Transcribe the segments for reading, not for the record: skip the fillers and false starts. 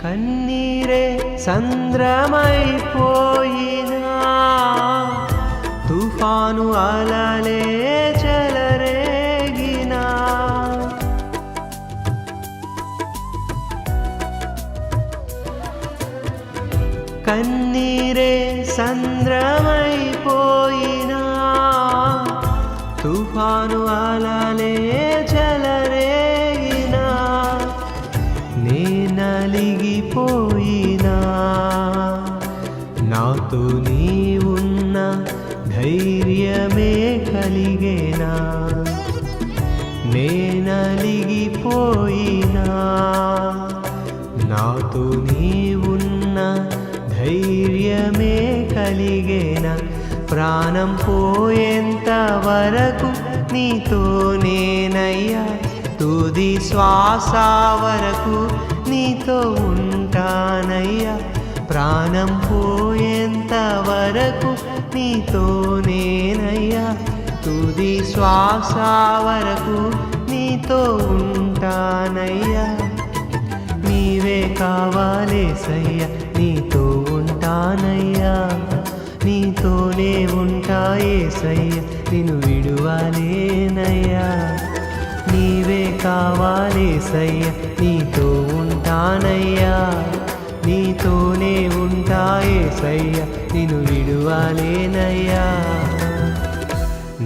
కన్నీరే సంద్రమైపోయినా తుఫాను అలలే చెలరేగినా కన్నీరే సంద్రమైపోయినా తుఫాను అలలే చెలరేగినా నలిగిపోయినా నాతో నీవున్న ధైర్యమే కలిగేనా నలిగిపోయినా నాతో నీవున్న ధైర్యమే కలిగేనా ప్రాణం పోయేంత వరకు నీతో నేనయ్యా తుది శ్వాస వరకు నీతో ఉంటానయ్యా ప్రాణం పోయేంత వరకు నీతో నేనయ్యా తుది శ్వాస వరకు నీతో ఉంటానయ్యా నీవే కావాలేసయ్యా నీతో ఉంటానయ్యా నీతోనే ఉంటాయేసయ్యా నిన్ను విడువలేనయ్యా నీవే కావాలేసయ్యా నీతో ఉంటానయ్యా నీతోనే ఉంటాయేసయ్యా నిన్ను విడువలేనయ్యా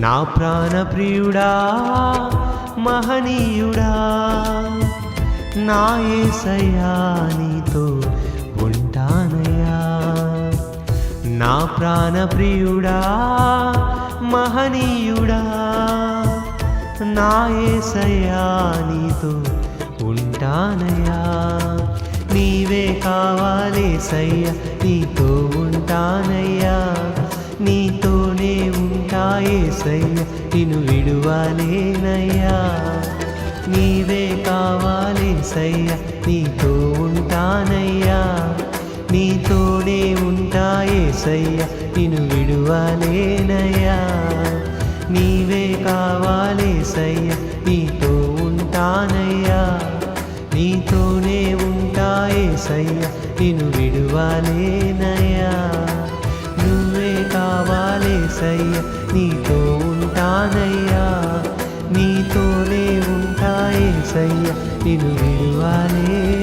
నా ప్రాణప్రియుడా మహనీయుడా నా యేసయ్యా నీతో ఉంటానయ్యా నా ప్రాణప్రియుడా మహనీయుడా నా యేసయ్యా నీతో ఉంటానయ్యా నీవే కావాలేసయ్యా నీతో ఉంటానయ్యా నీతోనే ఉంటాయేసయ్యా నిన్ను విడువలేనయ్యా నీవే కావాలేసయ్యా నీతో ఉంటానయ్యా నీతోనే ఉంటాయేసయ్యా నిన్ను విడువలేనయ్యా నీవే కావాలేసయ్యా నీతో ఉంటానయ్యా నీతోనే ఉంటాయేసయ్యా నిన్ను విడువలేనయ్యా నువ్వే కావాలేసయ్యా నీతో ఉంటానయ్యా నీతోనే ఉంటాయేసయ్యా నిన్ను విడువలేనయ్యా